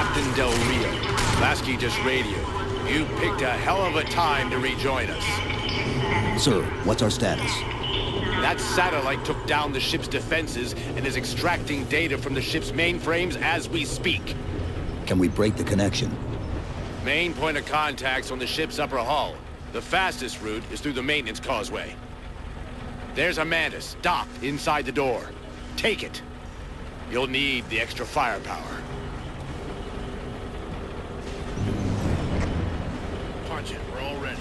Captain Del Rio. Lasky just radioed. You picked a hell of a time to rejoin us. Sir, what's our status? That satellite took down the ship's defenses and is extracting data from the ship's mainframes as we speak. Can we break the connection? Main point of contact's on the ship's upper hull. The fastest route is through the maintenance causeway. There's a Mantis, docked inside the door. Take it. You'll need the extra firepower. Punch it, we're all ready.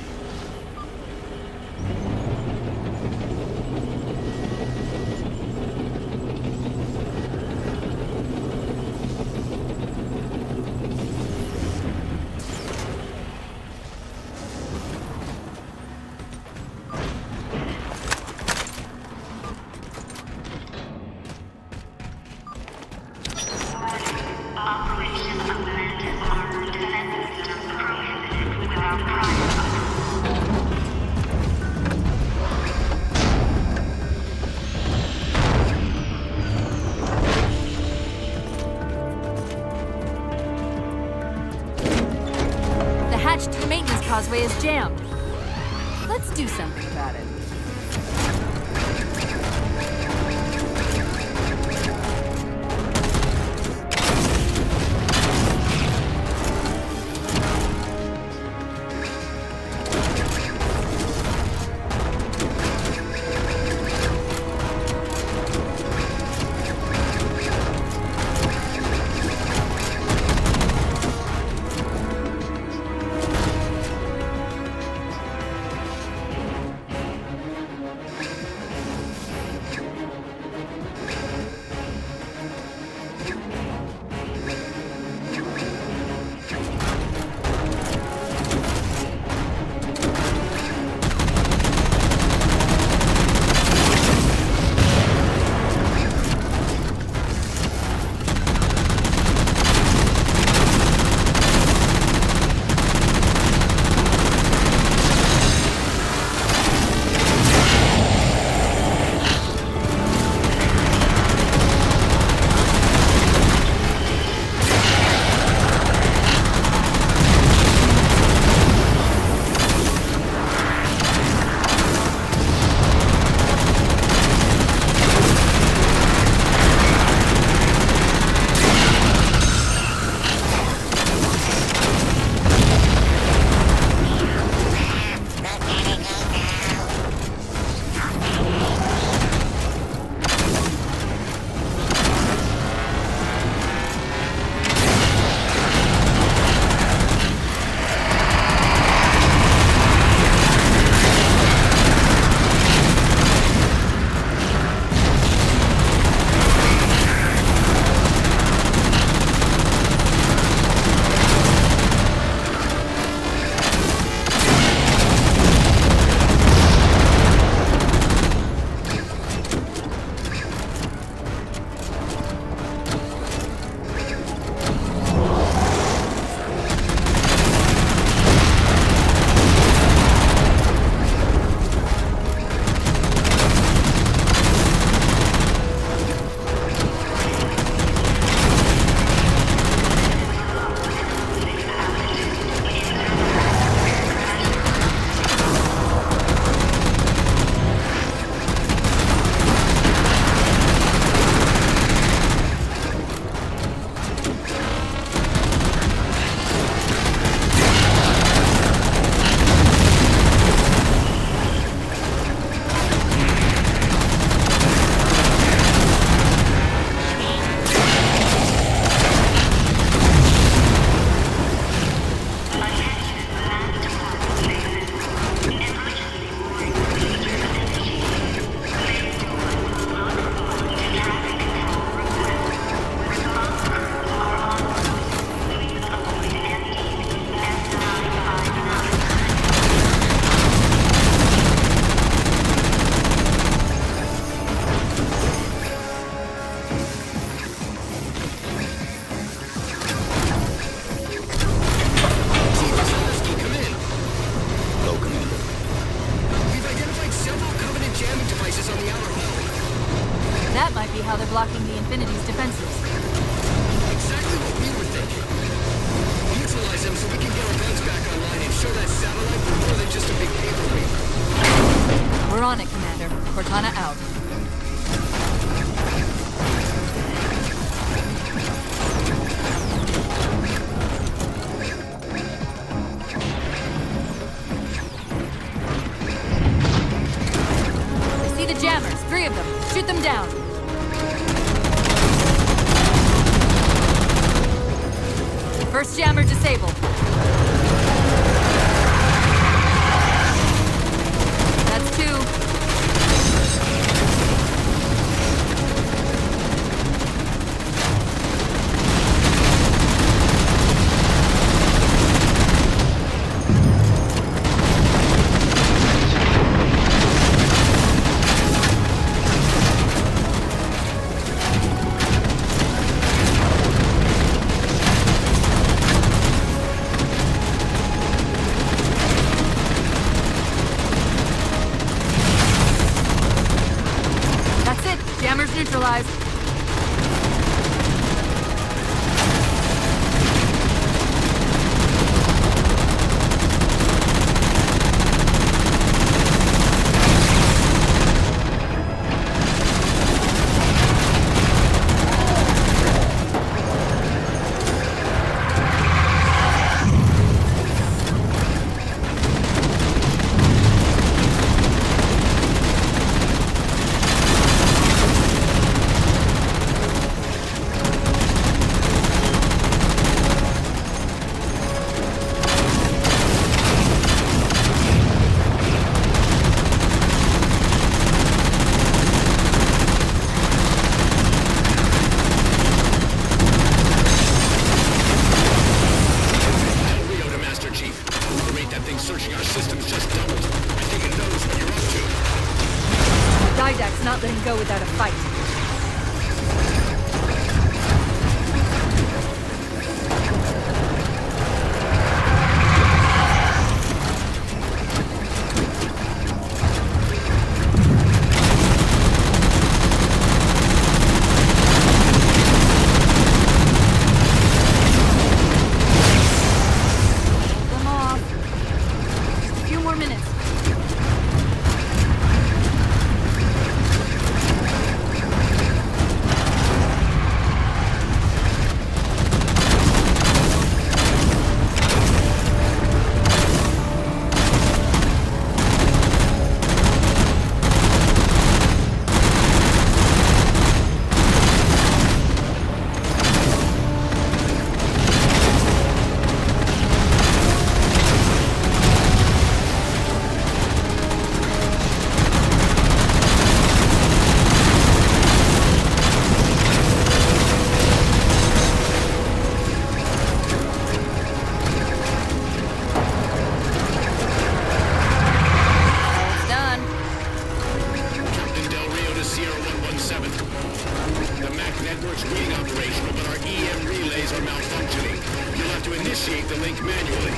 The maintenance causeway is jammed. Let's do something about it. them down. First jammer disabled. That's two. Jammers neutralized. Not letting go without a fight. Hold them off. Just a few more minutes. Initiate the link manually.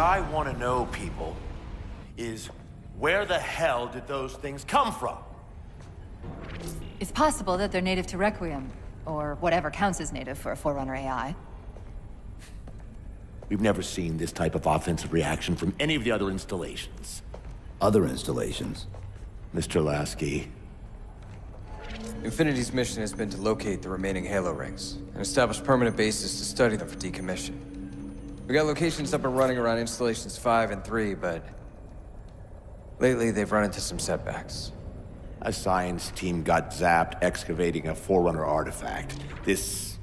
I want to know, people, is where the hell did those things come from? It's possible that they're native to Requiem, or whatever counts as native for a Forerunner AI. We've never seen this type of offensive reaction from any of the other installations. Other installations? Mr. Lasky. Infinity's mission has been to locate the remaining Halo rings, and establish permanent bases to study them for decommission. We got locations up and running around installations 5 and 3, but Lately, they've run into some setbacks. A science team got zapped excavating a Forerunner artifact. This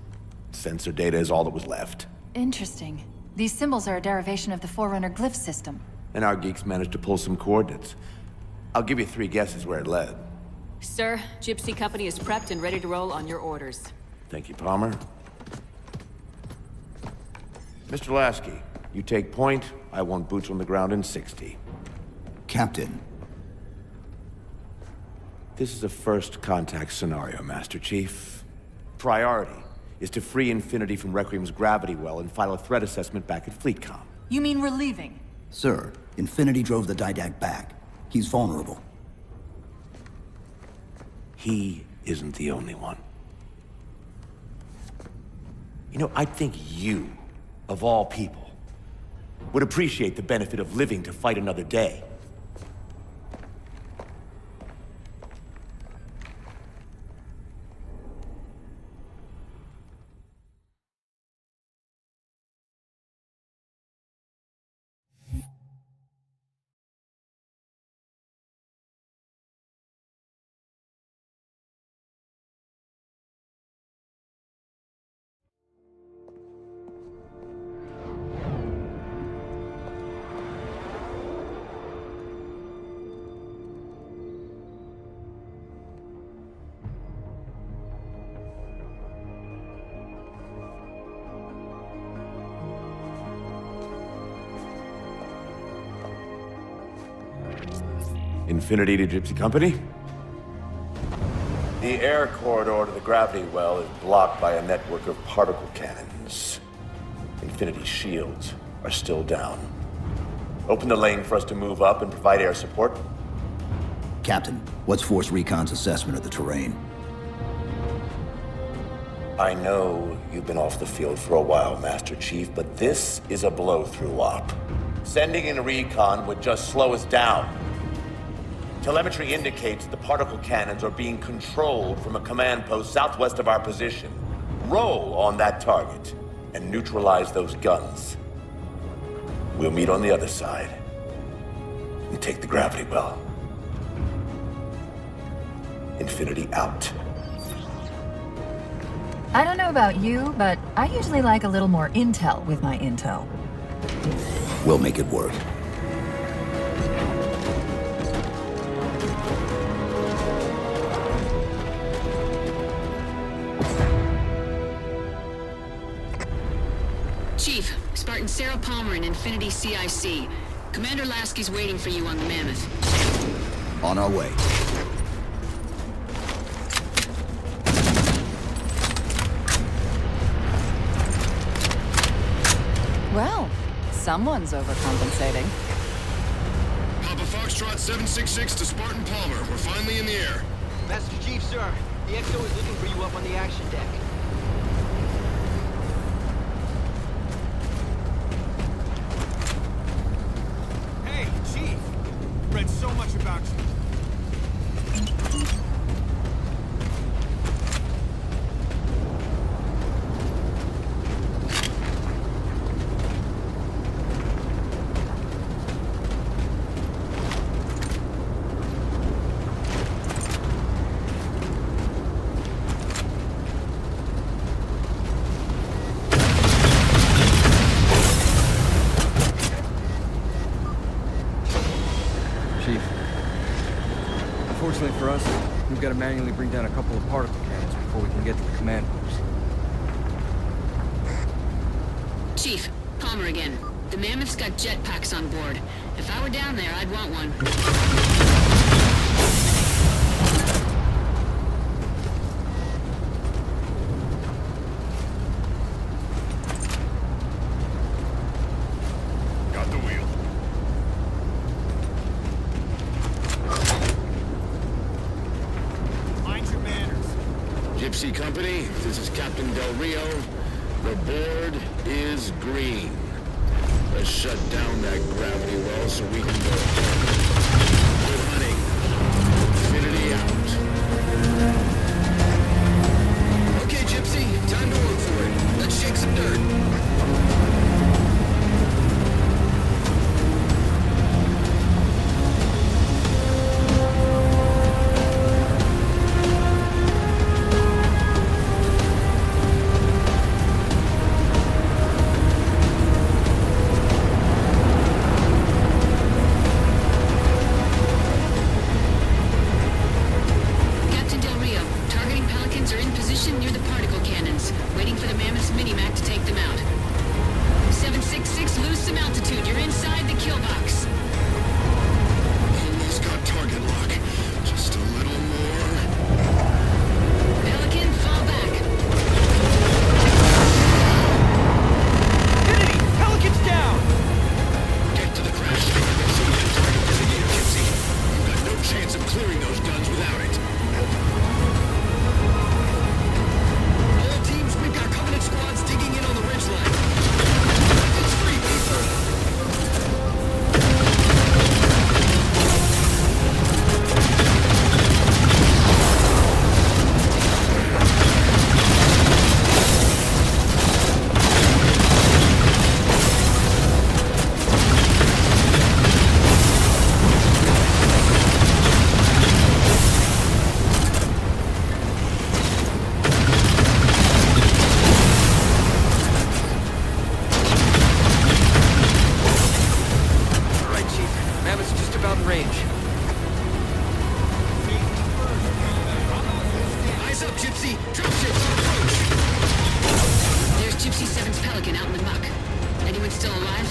sensor data is all that was left. Interesting. These symbols are a derivation of the Forerunner glyph system. And our geeks managed to pull some coordinates. I'll give you 3 guesses where it led. Sir, Gypsy Company is prepped and ready to roll on your orders. Thank you, Palmer. Mr. Lasky, you take point. I want boots on the ground in 60. Captain, This is a first contact scenario, Master Chief. Priority is to free Infinity from Requiem's gravity well and file a threat assessment back at FleetCom. You mean we're leaving? sir, Infinity drove the Didact back. He's vulnerable. He isn't the only one. You know, I think you, of all people, would appreciate the benefit of living to fight another day. Infinity to Gypsy Company? The air corridor to the gravity well is blocked by a network of particle cannons. Infinity's shields are still down. Open the lane for us to move up and provide air support. Captain, what's Force Recon's assessment of the terrain? I know you've been off the field for a while, Master Chief, but this is a blow-through op. Sending in recon would just slow us down. Telemetry indicates the particle cannons are being controlled from a command post southwest of our position. Roll on that target and neutralize those guns. We'll meet on the other side and take the gravity well. Infinity out. I don't know about you, but I usually like a little more intel with my intel. We'll make it work. Chief, Spartan Sarah Palmer in Infinity CIC. Commander Lasky's waiting for you on the Mammoth. On our way. Well, someone's overcompensating. Papa Foxtrot 766 to Spartan Palmer. We're finally in the air. Master Chief, sir. The XO is looking for you up on the action deck. Hey, Chief! Read so much about you. Chief. Unfortunately for us, we've got to manually bring down a couple of particle cannons before we can get to the command post. Chief, Palmer again. The Mammoth's got jetpacks on board. If I were down there, I'd want one. Got the wheel. Mind your manners. Gypsy Company, this is Captain Del Rio. The board is green. Let's shut down that gravity well so we can go. Good hunting. Infinity out. Okay, Gypsy, time to work for it. Let's shake some dirt. waiting for the Mammoth's mini-mac to take them out. 766, lose some altitude. You're inside the kill box. Almost got target lock. Just a little more. Pelican, fall back. Kennedy! Pelican's down! Get to the crash site. So you can target designator, Gypsy. You've got no chance of clearing those guns without it. All teams, we've got Covenant squads digging in on the ridgeline. It's free, people! All right, Chief. Mammoth's just about in range. Eyes up, Gypsy! Dropships on approach! There's Gypsy 7's Pelican out in the muck. Anyone still alive?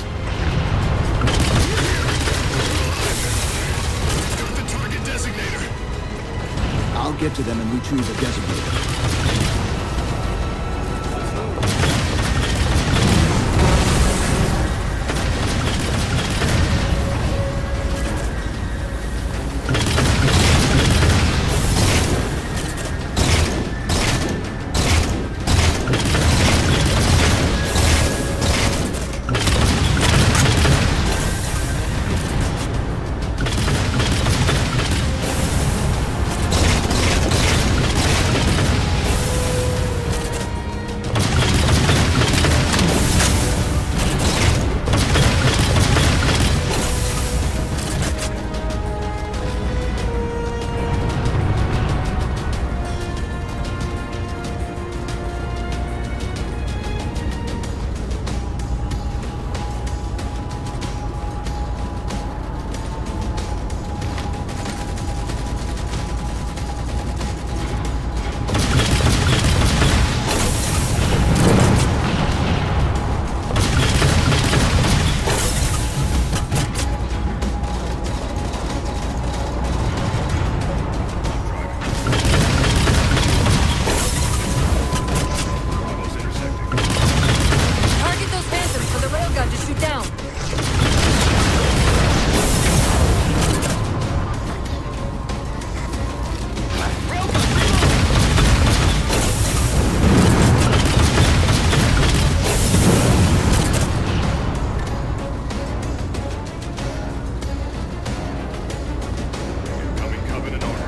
Got the target designator! I'll get to them and retrieve the designator. Target those phantoms for the railgun to shoot down. Coming Covenant order.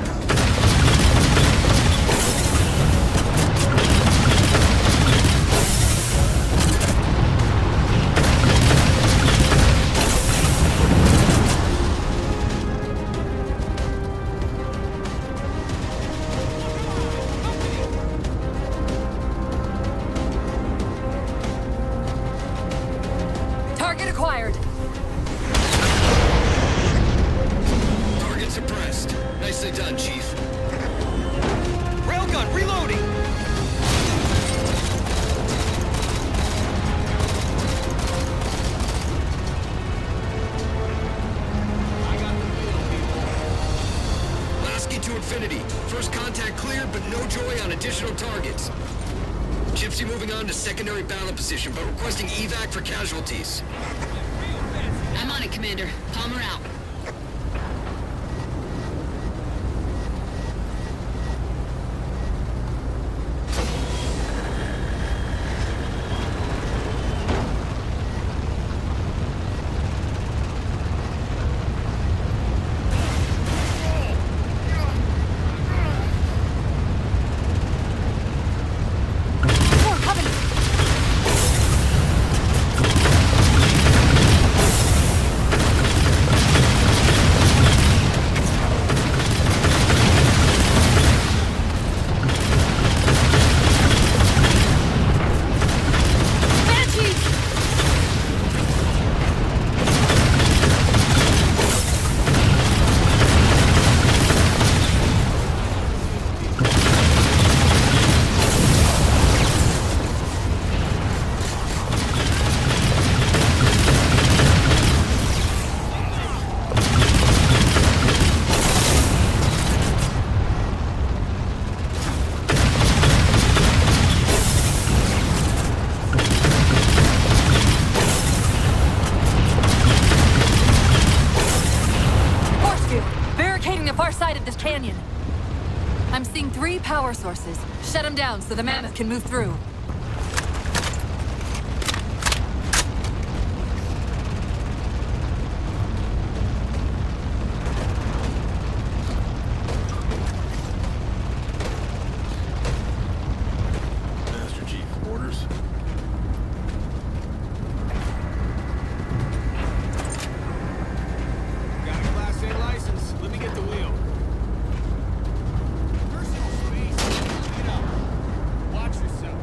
Target acquired. Target suppressed. Nicely done, Chief. Railgun, reloading! Lasky to infinity. First contact cleared, but no joy on additional targets. Gypsy moving on to secondary battle position, but requesting evac for casualties. I'm on it, Commander. Palmer out. More Covenant! canyon. I'm seeing 3 power sources. Shut them down so the mammoth can move through. Master Chief, orders? Got a Class A license. Let me get the wheel. Personal space. Get up. Watch yourself.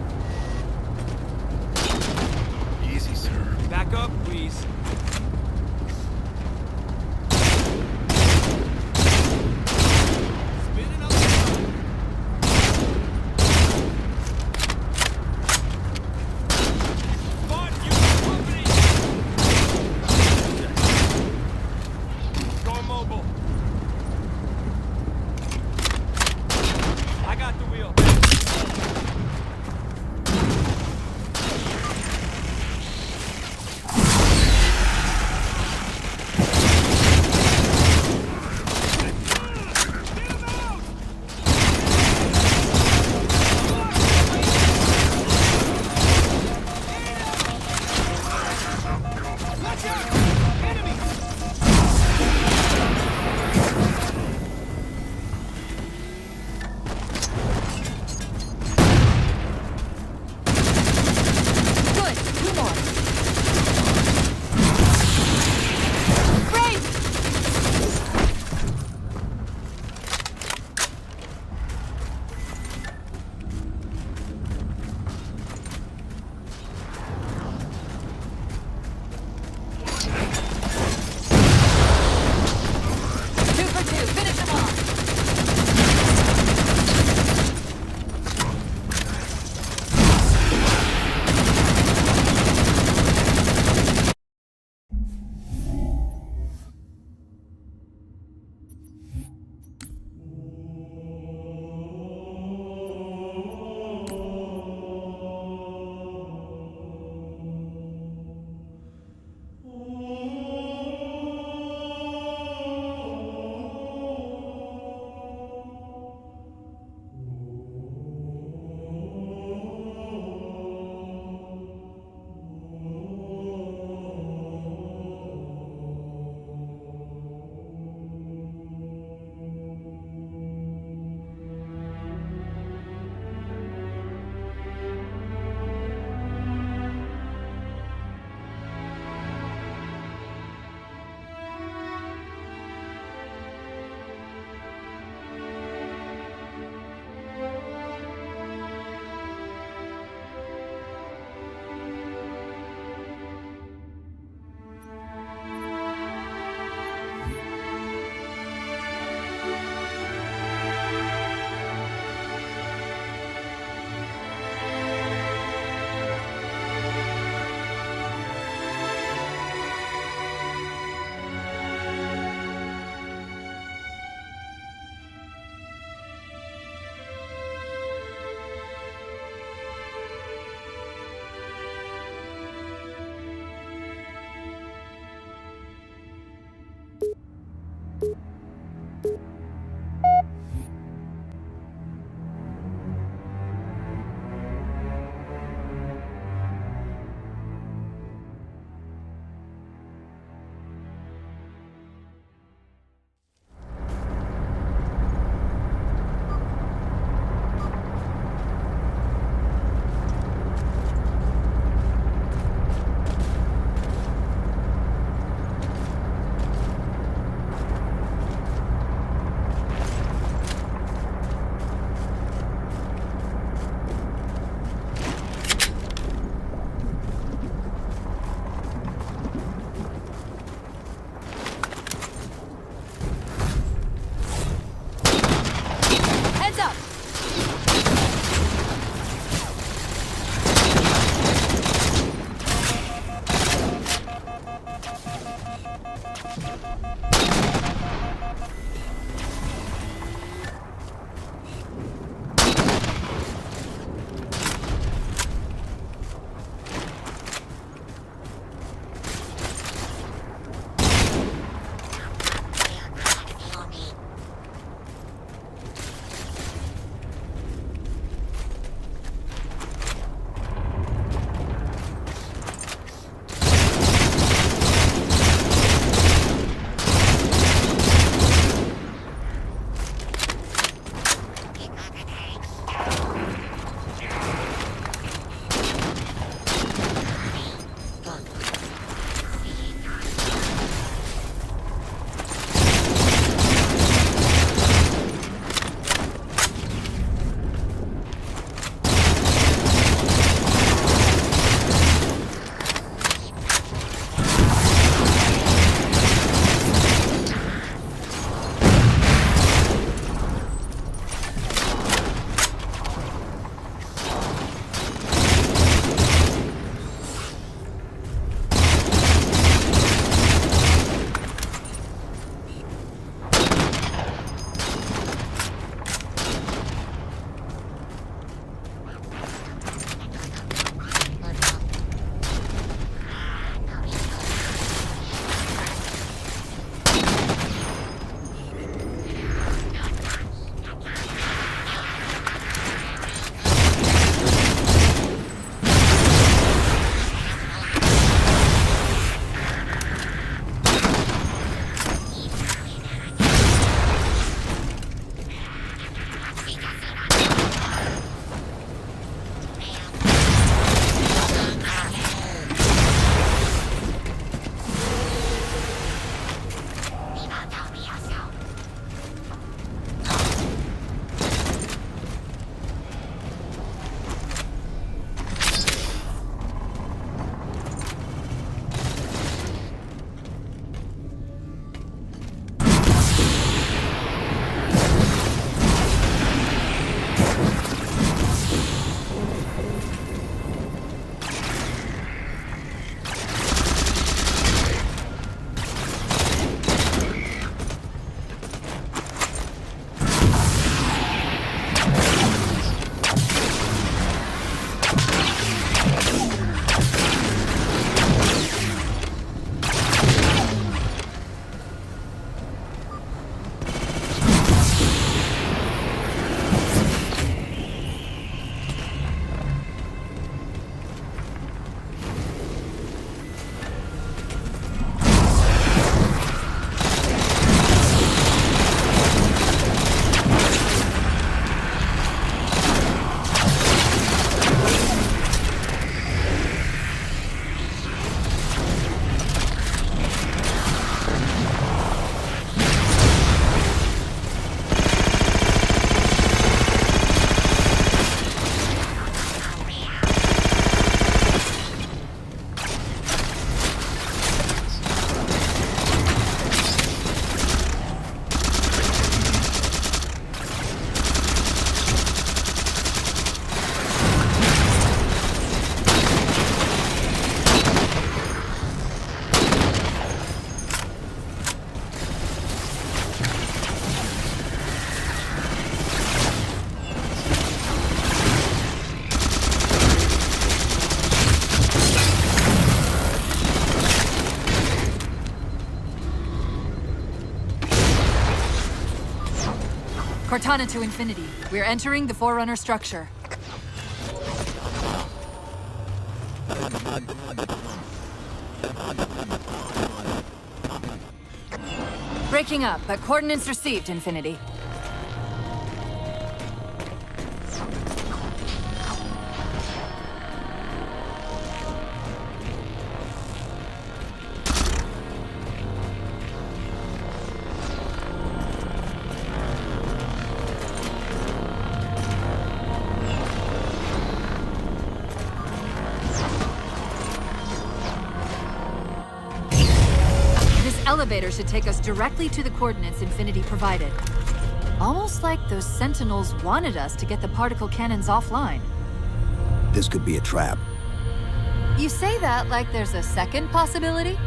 Cortana to Infinity. We're entering the Forerunner structure. Breaking up, but coordinates received, Infinity. Elevator should take us directly to the coordinates Infinity provided. Almost like those Sentinels wanted us to get the particle cannons offline. This could be a trap. You say that like there's a second possibility?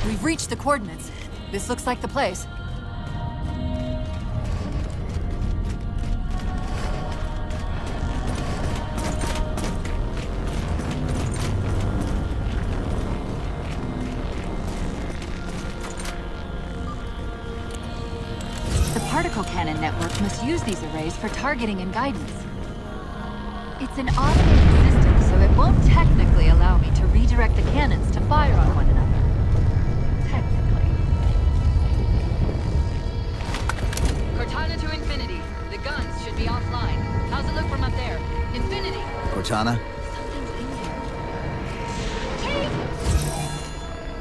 We've reached the coordinates. This looks like the place. The particle cannon network must use these arrays for targeting and guidance. It's an automated system, so it won't technically allow me to redirect the cannons to fire on one another. Cortana to Infinity. The guns should be offline. How's it look from up there? Infinity! Cortana? Something's in there. Chief!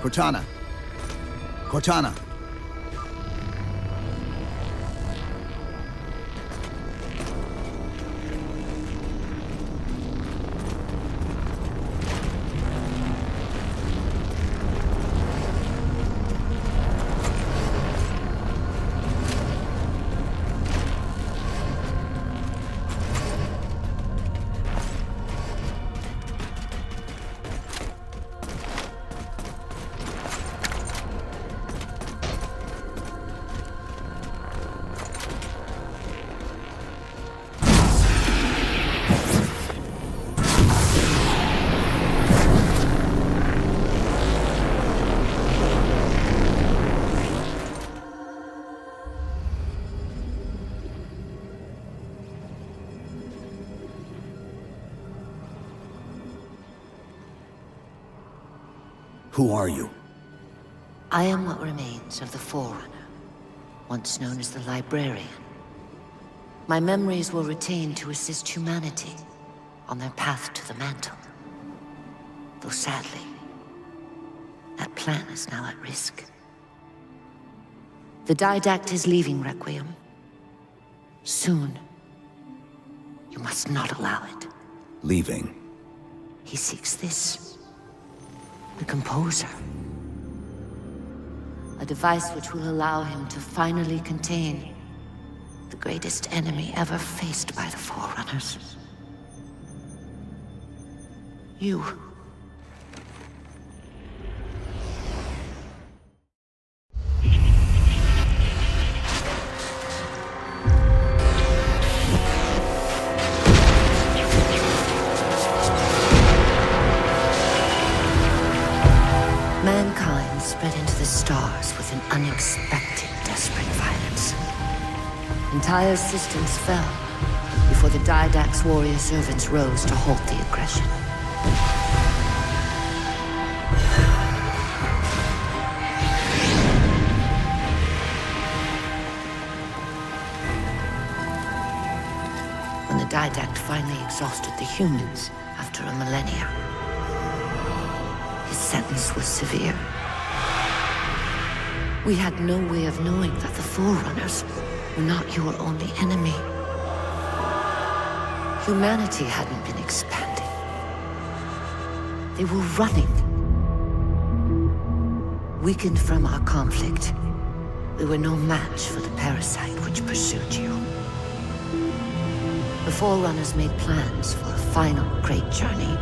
Cortana! Cortana! Who are you? I am what remains of the Forerunner, once known as the Librarian. My memories were retained to assist humanity on their path to the mantle. Though sadly, that plan is now at risk. The Didact is leaving Requiem. Soon. You must not allow it. Leaving. He seeks this. The Composer. A device which will allow him to finally contain the greatest enemy ever faced by the Forerunners. You. Mankind spread into the stars with an unexpected, desperate violence. Entire systems fell before the Didact's warrior servants rose to halt the aggression. When the Didact finally exhausted the humans after a millennia, his sentence was severe. We had no way of knowing that the Forerunners were not your only enemy. Humanity hadn't been expanding. They were running. Weakened from our conflict, we were no match for the parasite which pursued you. The Forerunners made plans for a final great journey,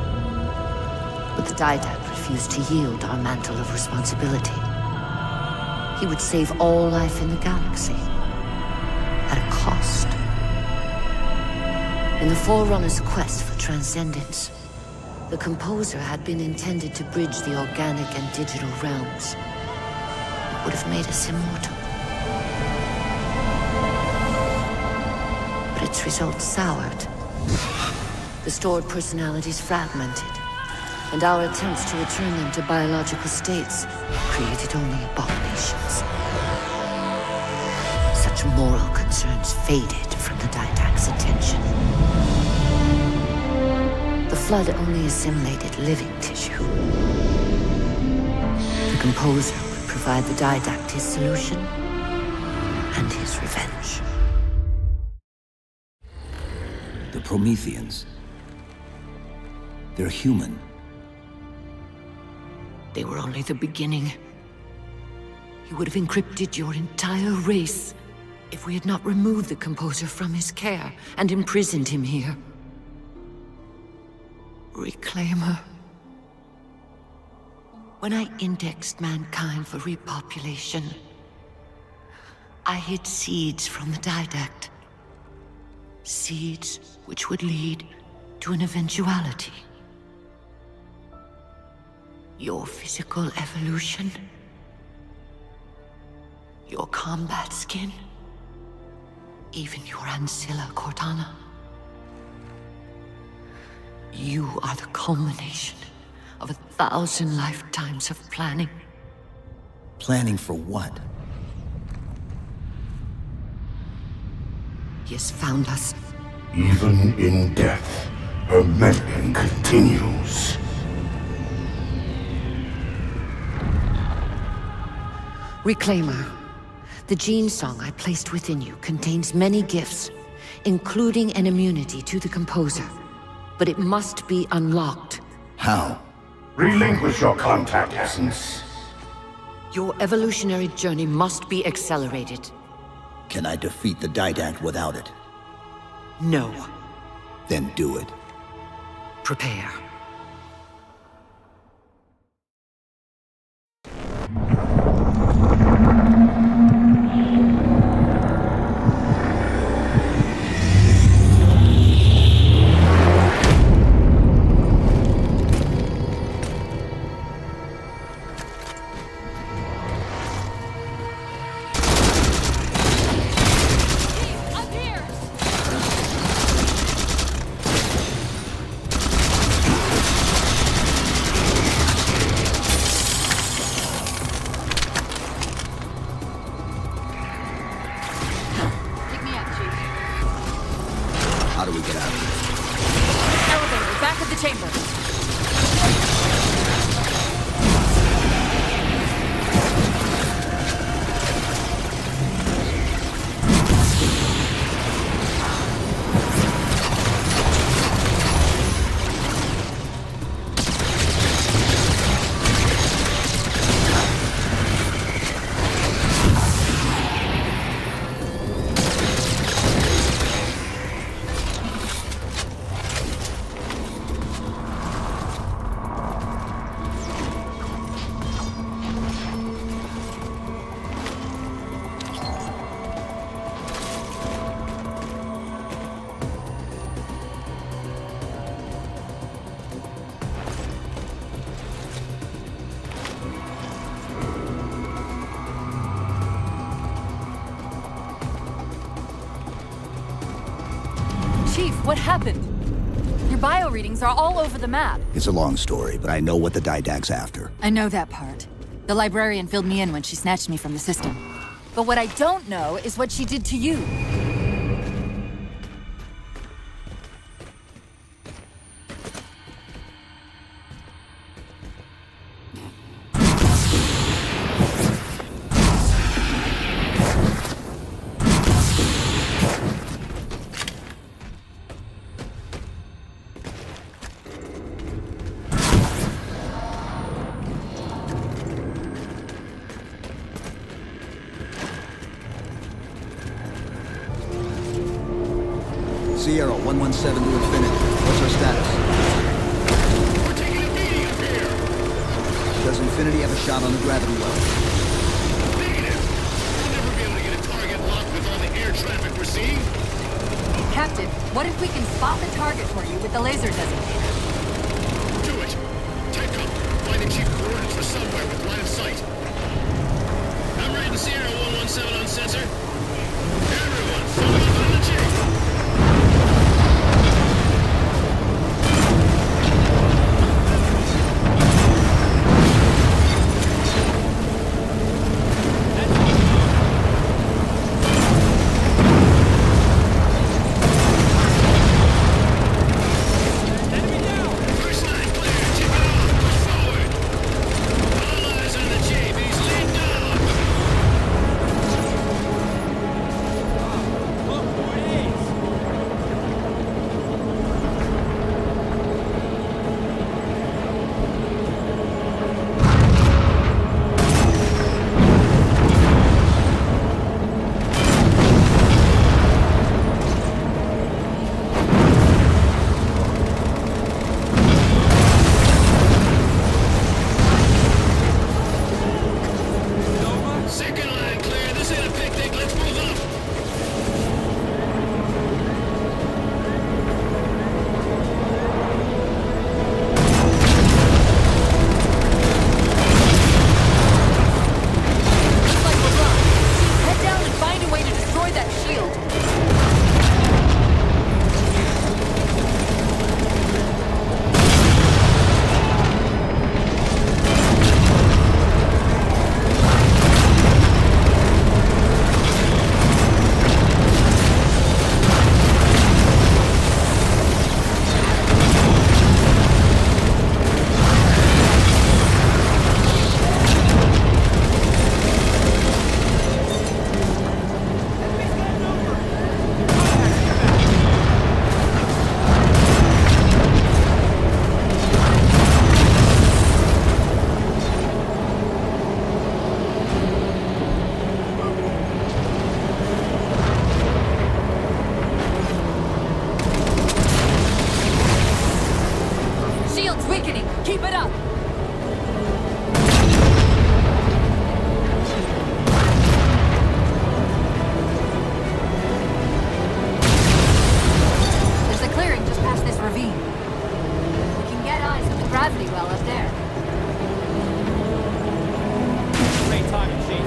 but the Didact refused to yield our mantle of responsibility. He would save all life in the galaxy, at a cost. In the Forerunners' quest for transcendence, the Composer had been intended to bridge the organic and digital realms. It would have made us immortal. But its results soured. The stored personalities fragmented, and our attempts to return them to biological states created only abominations. Such moral concerns faded from the Didact's attention. The Flood only assimilated living tissue. The Composer would provide the Didact his solution and his revenge. The Prometheans. They're human. They were only the beginning. He would have encrypted your entire race if we had not removed the Composer from his care and imprisoned him here. Reclaimer. When I indexed mankind for repopulation, I hid seeds from the Didact. Seeds which would lead to an eventuality. Your physical evolution, your combat skin, even your ancilla Cortana. You are the culmination of 1,000 lifetimes of planning. Planning for what? He has found us. Even in death, her meddling continues. Reclaimer. The gene song I placed within you contains many gifts, including an immunity to the Composer. But it must be unlocked. How? Relinquish your contact essence. Your evolutionary journey must be accelerated. Can I defeat the Didact without it? No. Then do it. Prepare. Chief, what happened? Your bio readings are all over the map. It's a long story, but I know what the Didact's after. I know that part. The librarian filled me in when she snatched me from the system. But what I don't know is what she did to you. 117 to Infinity. What's our status? We're taking a beating up here! Does Infinity have a shot on the gravity well? Negative! We'll never be able to get a target locked with all the air traffic we're seeing. Captain, what if we can spot the target for you with the laser designator? Do it! Tech up! Find the chief coordinates for somewhere with line of sight. I'm reading Sierra 117 on sensor. Everyone, follow up on the chief. First line clear, tip it off, push forward. All eyes on the chief, he's lead dog. Look who it is! Second line clear, this ain't a picnic, let's move up. Looks like we're blocked. Head down and find a way to destroy that shield. Shield's weakening. Keep it up. There's a clearing just past this ravine. We can get eyes on the gravity well up there. Great timing, Chief.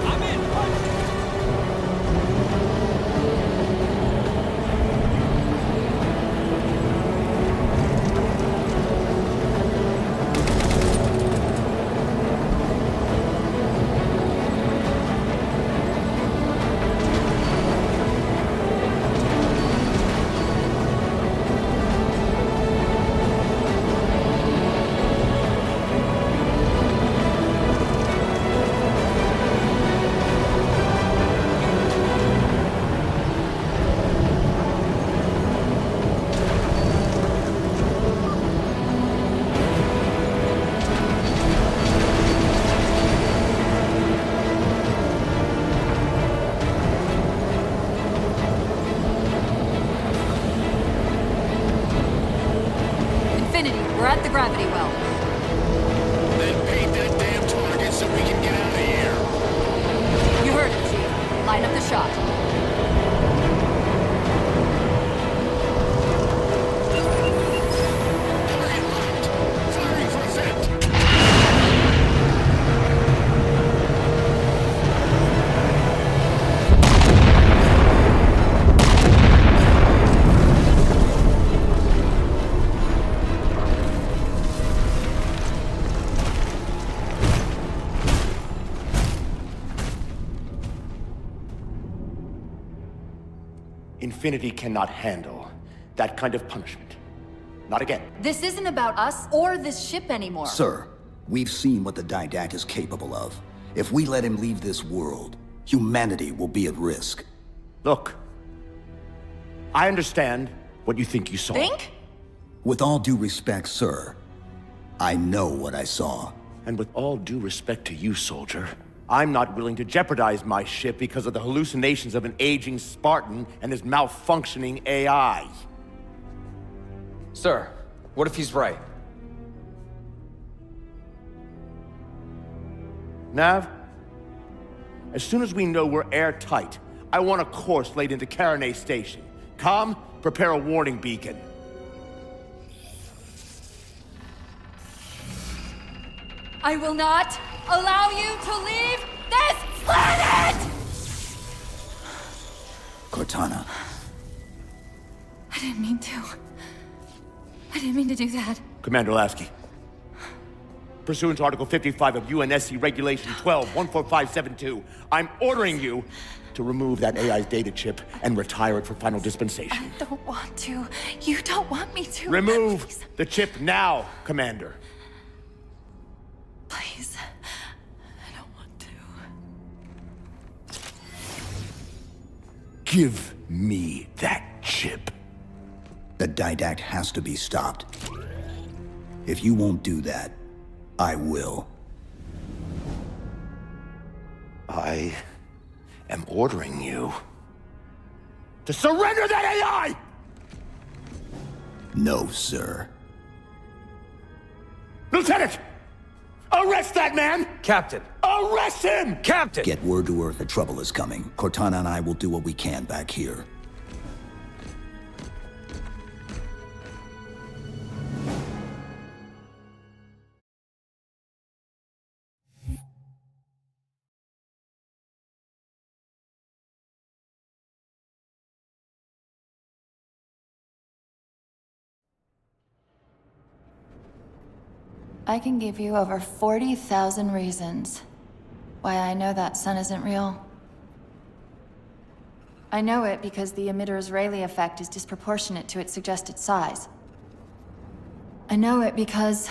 I'm in! Infinity, we're at the gravity well. Then paint that damn target so we can get out of here. You heard it, Chief. Line up the shot. Target locked. Firing for effect. Infinity cannot handle that kind of punishment. Not again. This isn't about us or this ship anymore. Sir, we've seen what the Didact is capable of. If we let him leave this world, humanity will be at risk. Look, I understand what you think you saw. Think? With all due respect, sir, I know what I saw. And with all due respect to you, soldier, I'm not willing to jeopardize my ship because of the hallucinations of an aging Spartan and his malfunctioning AI. Sir, what if he's right? Nav, as soon as we know we're airtight, I want a course laid into Caranay Station. Com, prepare a warning beacon. I will not allow you to leave this planet! Cortana, I didn't mean to. I didn't mean to do that. Commander Lasky, pursuant to Article 55 of UNSC Regulation 12-14572, I'm ordering you to remove that AI's data chip and retire it for final dispensation. I don't want to. You don't want me to. Remove Please. the chip now, Commander. Please. I don't want to. give me that chip. The Didact has to be stopped. If you won't do that, I will. I am ordering you to surrender that AI! No, sir. Lieutenant! Arrest that man! Captain! Arrest him! Captain! Get word to Earth that trouble is coming. Cortana and I will do what we can back here. I can give you over 40,000 reasons why I know that sun isn't real. I know it because the emitter's Rayleigh effect is disproportionate to its suggested size. I know it because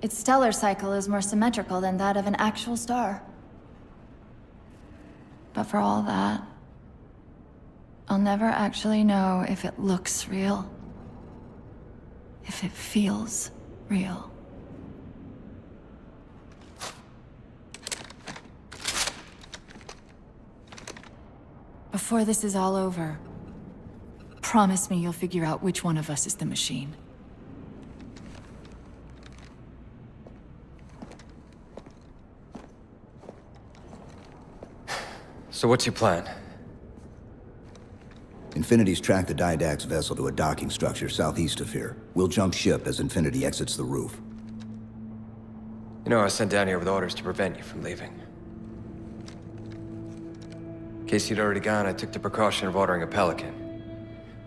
its stellar cycle is more symmetrical than that of an actual star. But for all that, I'll never actually know if it looks real. If it feels real. Before this is all over, promise me you'll figure out which one of us is the machine. So what's your plan? Infinity's tracked the Didact's vessel to a docking structure southeast of here. We'll jump ship as Infinity exits the roof. You know, I was sent down here with orders to prevent you from leaving. In case you'd already gone, I took the precaution of ordering a Pelican,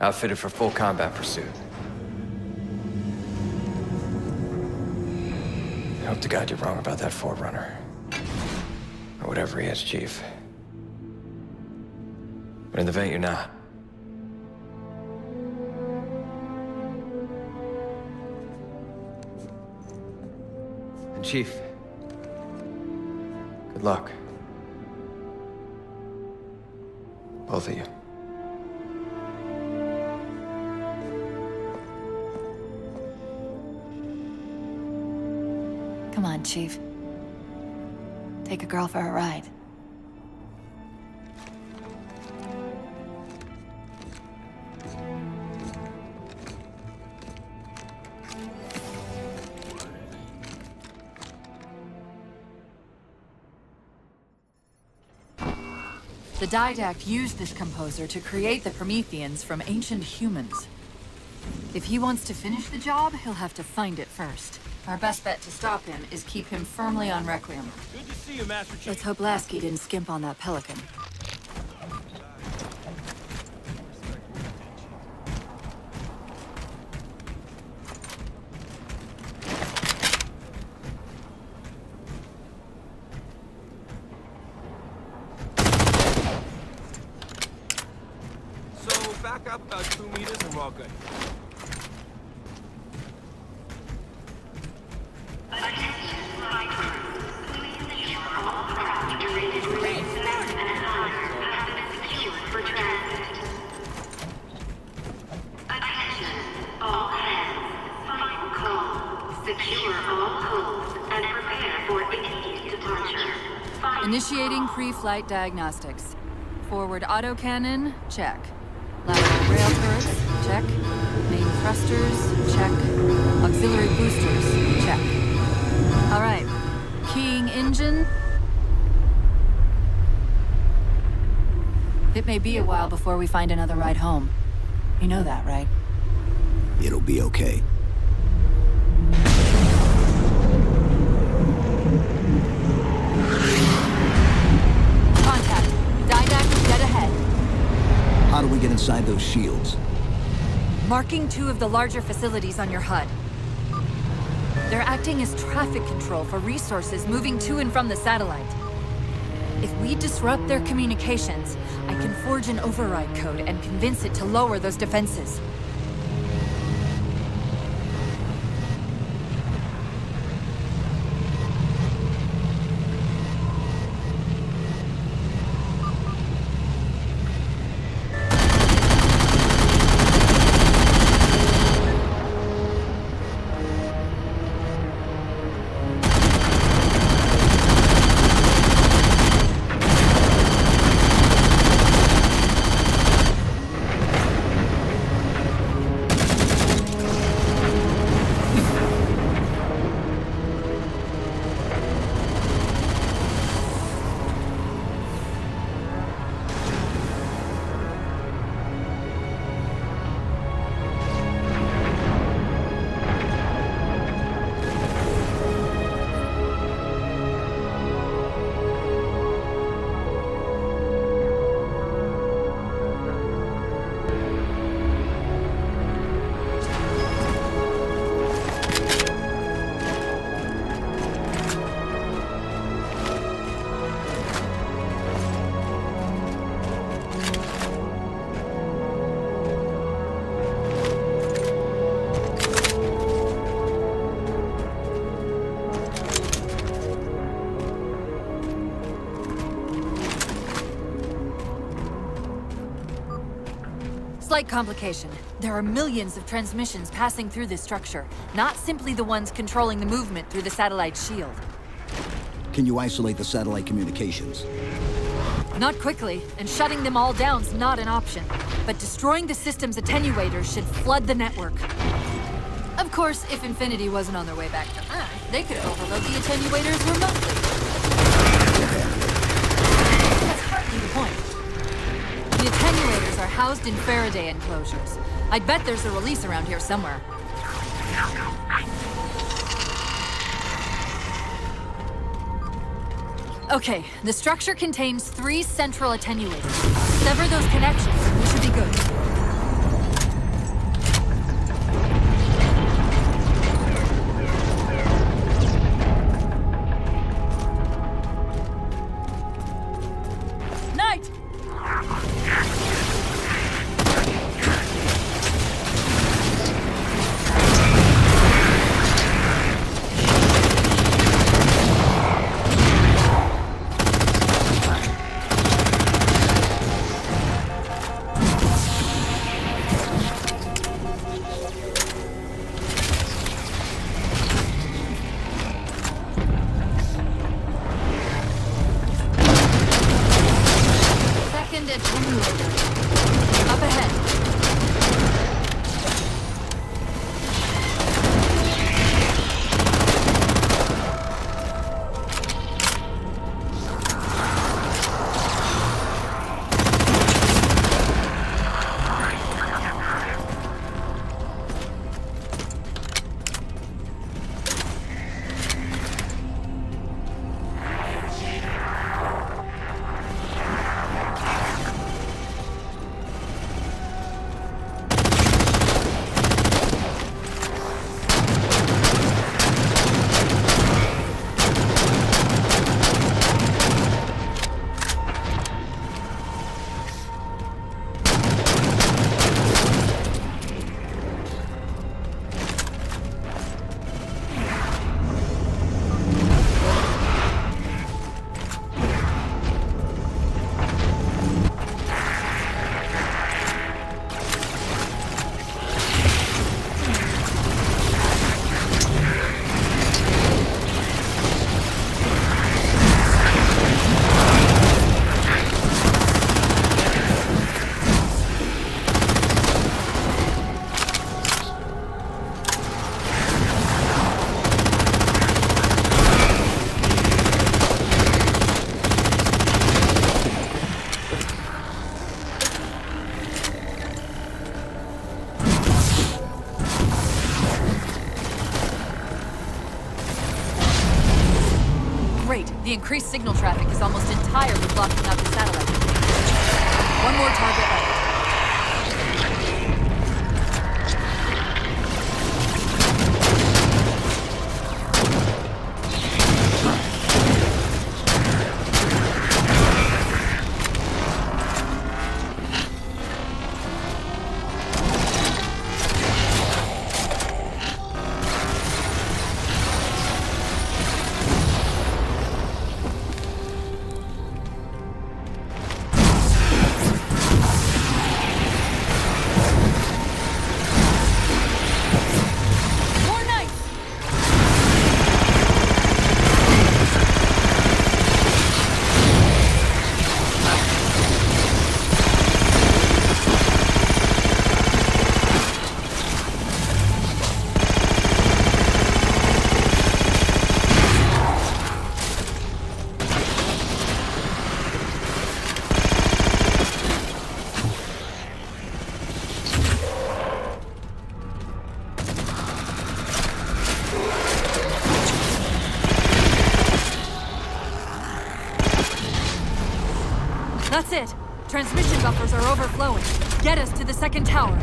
outfitted for full combat pursuit. I hope to God you're wrong about that Forerunner. Or whatever he is, Chief. But in the event you're not. And Chief, good luck. Both of you. Come on, Chief. Take a girl for a ride. The Didact used this composer to create the Prometheans from ancient humans. If he wants to finish the job, he'll have to find it first. Our best bet to stop him is keep him firmly on Requiem. Good to see you, Master Chief. Let's hope Lasky didn't skimp on that Pelican. So, back up about 2 meters and we're all good. Secure all codes and prepare for immediate departure. Initiating pre-flight diagnostics. Forward autocannon, check. Lateral rail turrets, check. Main thrusters, check. Auxiliary boosters, check. All right. Keying engine. It may be a while before we find another ride home. You know that, right? It'll be okay. Contact. Didact dead ahead. How do we get inside those shields? Marking 2 of the larger facilities on your HUD. They're acting as traffic control for resources moving to and from the satellite. If we disrupt their communications, I can forge an override code and convince it to lower those defenses. Slight complication. There are millions of transmissions passing through this structure, not simply the ones controlling the movement through the satellite shield. Can you isolate the satellite communications? Not quickly, and shutting them all down's not an option. But destroying the system's attenuators should flood the network. Of course, if Infinity wasn't on their way back to Earth, they could overload the attenuators remotely. That's partly the point. The attenuators are housed in Faraday enclosures. I'd bet there's a release around here somewhere. Okay, the structure contains 3 central attenuators. Sever those connections, and we should be good. Knight! The increased signal traffic is almost entirely blocking out the satellite. One more target left. That's it. Transmission buffers are overflowing. Get us to the second tower.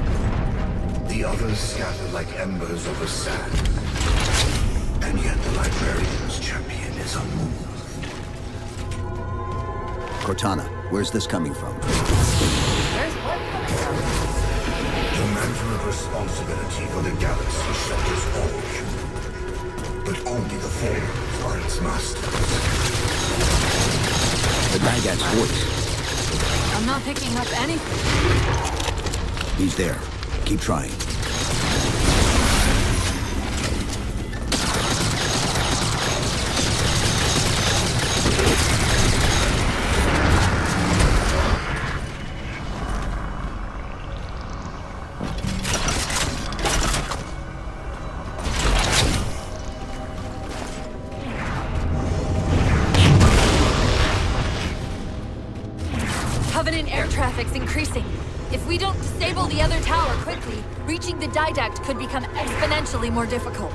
The others scatter like embers over sand. And yet the librarian's champion is unmoved. Cortana, where's this coming from? Where's what coming from? The mantle of responsibility for the galaxy shelters all human. But only the Fallen are its masters. The Didact's voice. I'm not picking up anything. He's there. Keep trying. Covenant air traffic's increasing. If we don't disable the other tower quickly, reaching the Didact could become exponentially more difficult.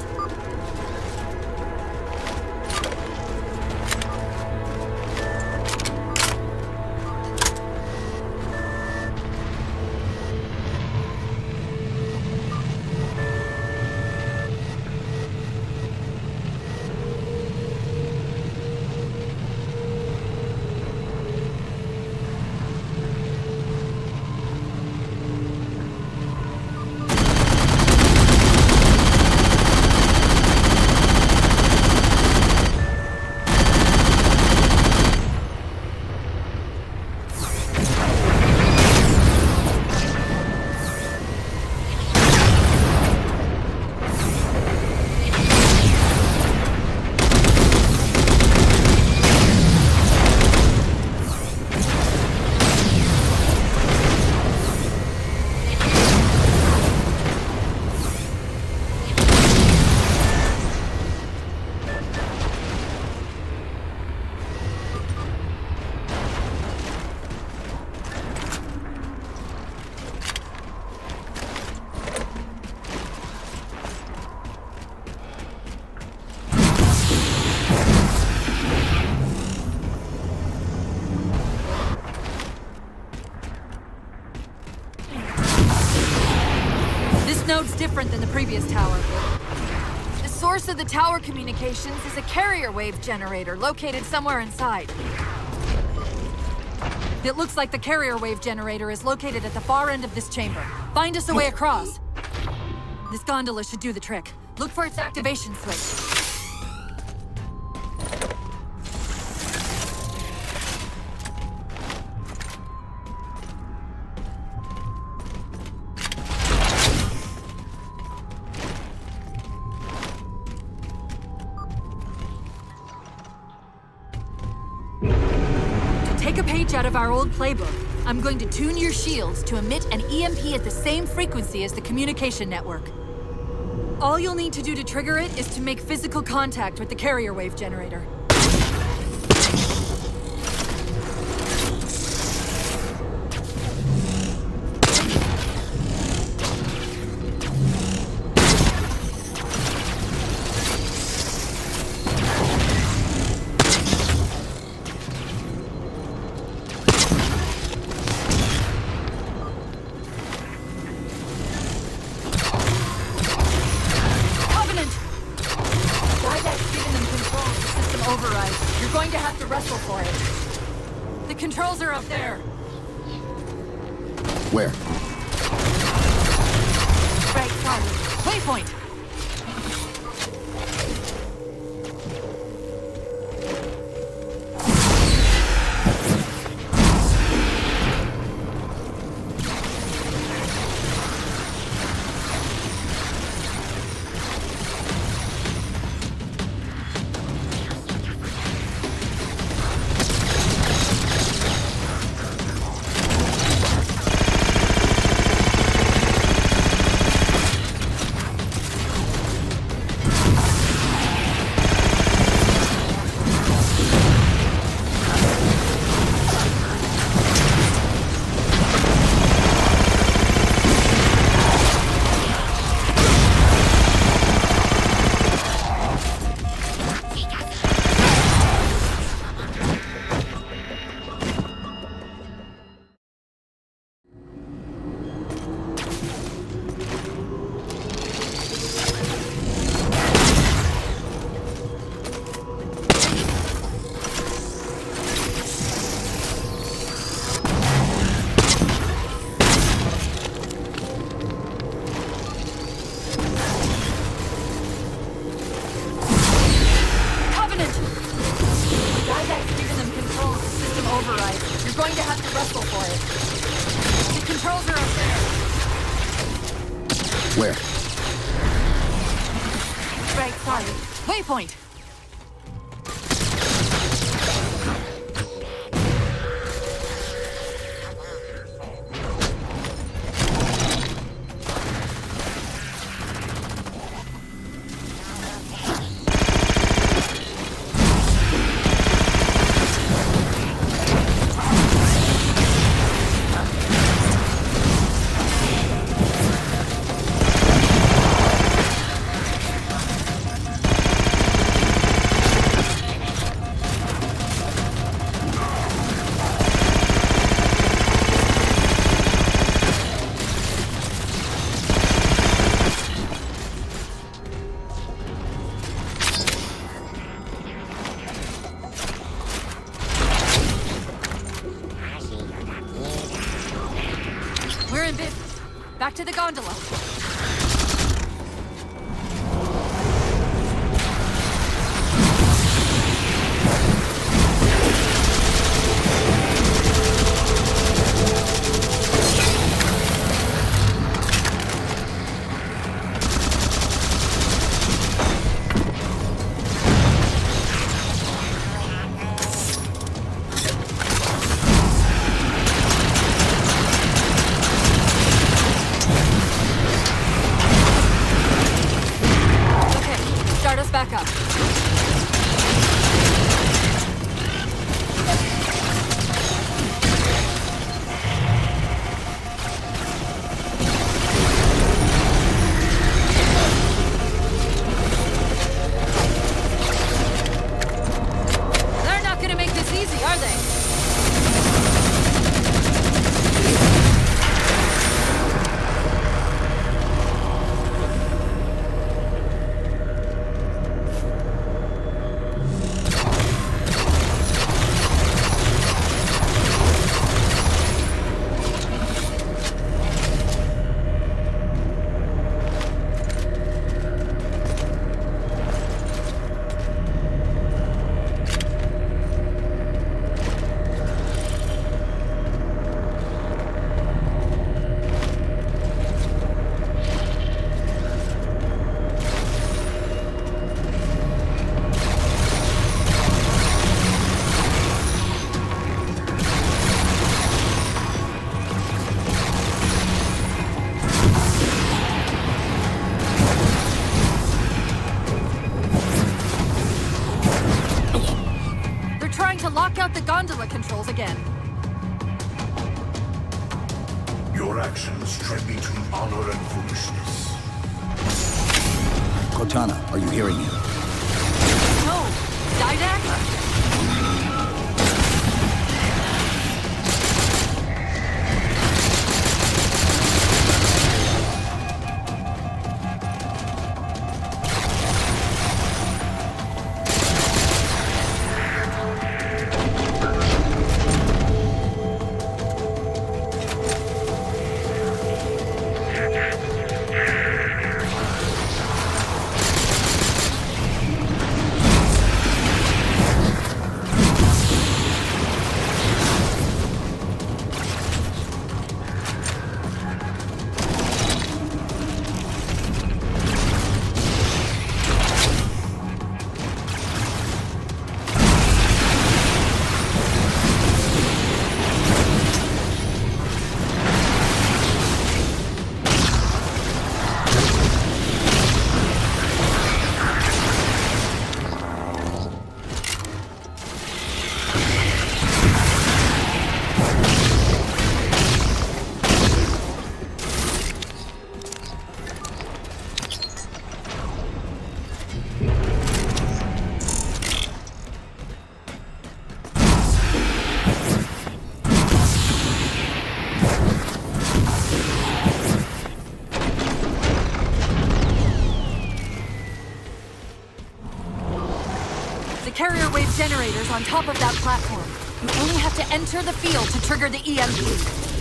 Node's different than the previous tower. The source of the tower communications is a carrier wave generator located somewhere inside. It looks like the carrier wave generator is located at the far end of this chamber. Find us a way across. This gondola should do the trick. Look for its activation switch. Take a page out of our old playbook. I'm going to tune your shields to emit an EMP at the same frequency as the communication network. All you'll need to do to trigger it is to make physical contact with the carrier wave generator. controls are up there. Where? Right side. Waypoint. Where? Right side. Waypoint. We're in business. Back to the gondola. Back up. They're not gonna make this easy, are they? To lock out the gondola controls again. Your actions tread between honor and foolishness. Cortana, are you hearing me? No! Didac? carrier wave generators on top of that platform. You only have to enter the field to trigger the EMP.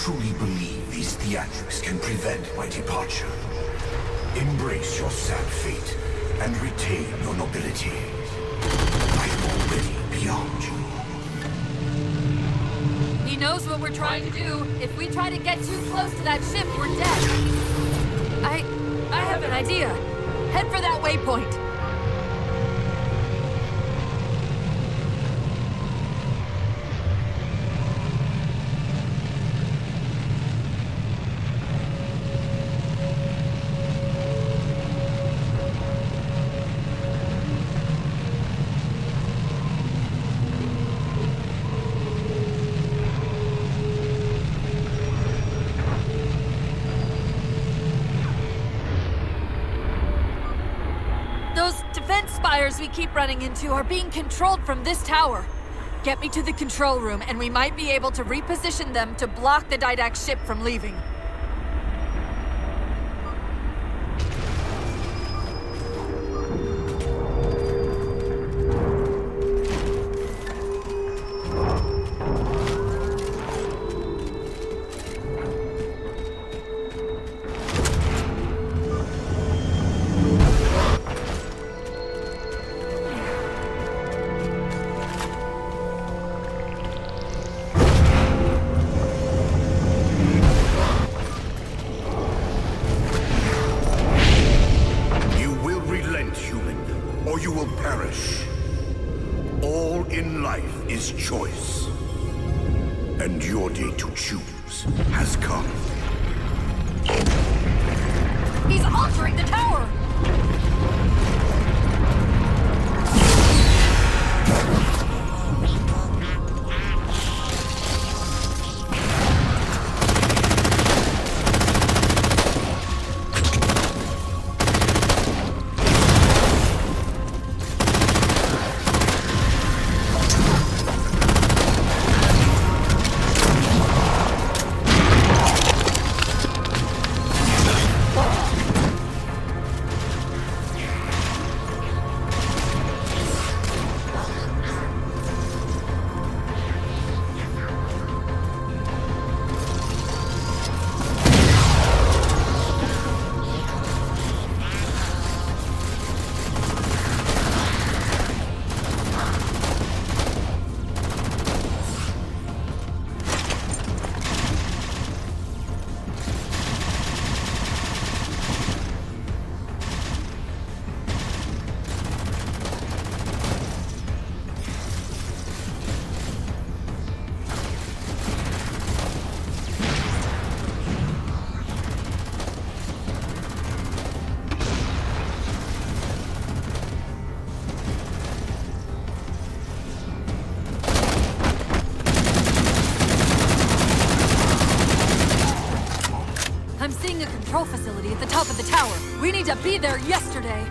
truly believe these theatrics can prevent my departure, embrace your sad fate and retain your nobility. I am already beyond you. He knows what we're trying to do. If we try to get too close to that ship, we're dead. I have an idea. Head for that waypoint. We keep running into are being controlled from this tower. Get me to the control room and we might be able to reposition them to block the Didact ship from leaving. Choice. And your day to choose has come. He's altering the tower! I'm seeing a control facility at the top of the tower. We need to be there yesterday.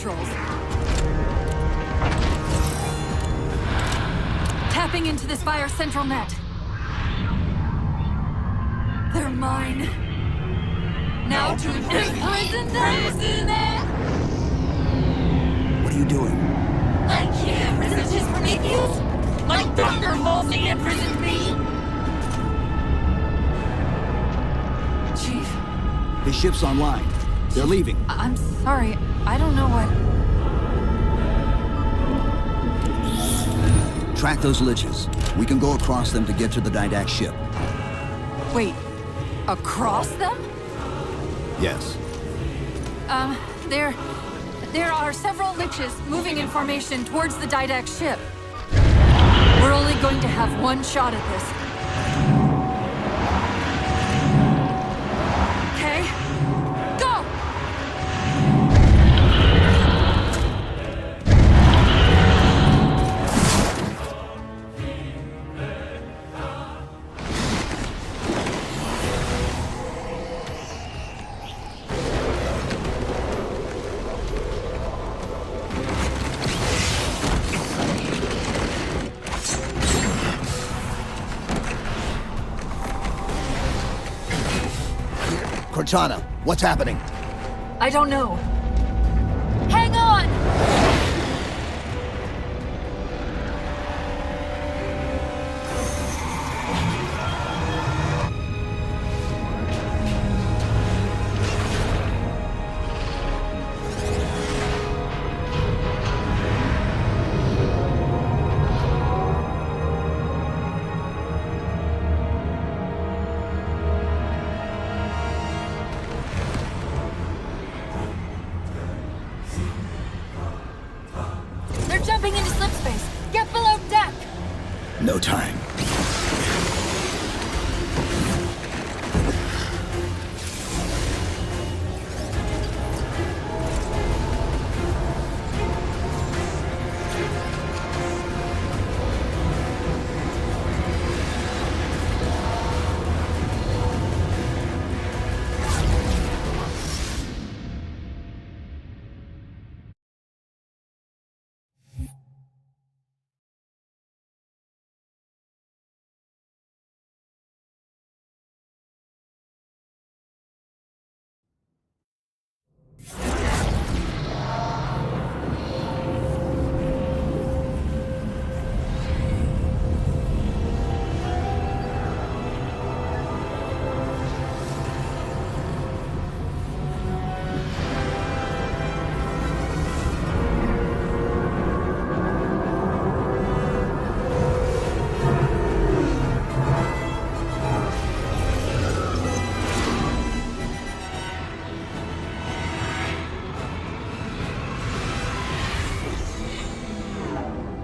controls. Tapping into this via central net. They're mine. Now to imprison those in there! What are you doing? I can't resist his Prometheus! My thunder mostly imprisoned me! Chief? His ship's online. They're leaving. I'm sorry. I don't know what... Track those liches. We can go across them to get to the Didact ship. Wait. Across them? Yes. There are several liches moving in formation towards the Didact ship. We're only going to have one shot at this. Okay? Go! Cortana, what's happening? I don't know. Hang on! Jumping into slip space. Get below deck. No time.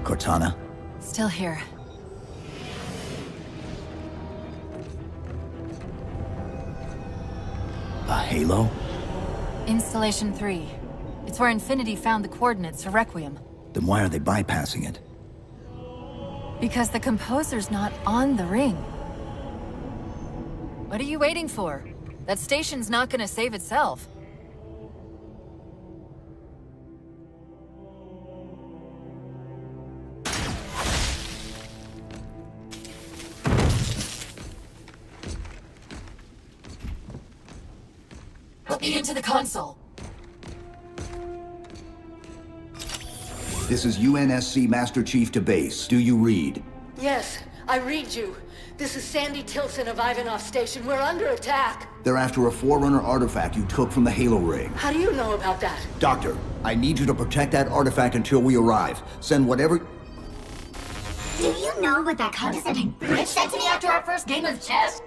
Cortana? Still here. A halo? Installation 3. It's where Infinity found the coordinates for Requiem. Then why are they bypassing it? Because the composer's not on the ring. What are you waiting for? That station's not gonna save itself. Put me into the console. This is UNSC Master Chief to base. Do you read? Yes, I read you. This is Sandy Tilson of Ivanov Station. We're under attack. They're after a Forerunner artifact you took from the Halo ring. How do you know about that? Doctor, I need you to protect that artifact until we arrive. Send whatever... Do you know what that condescending bitch said to me after our first game of chess?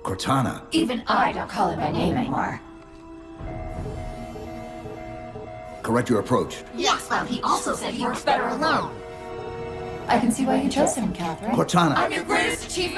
Cortana. Even I don't call him by name anymore. Correct your approach. Yes, well, he also said he works better alone. I can see why you chose him, Catherine. Cortana. I'm your greatest achievement.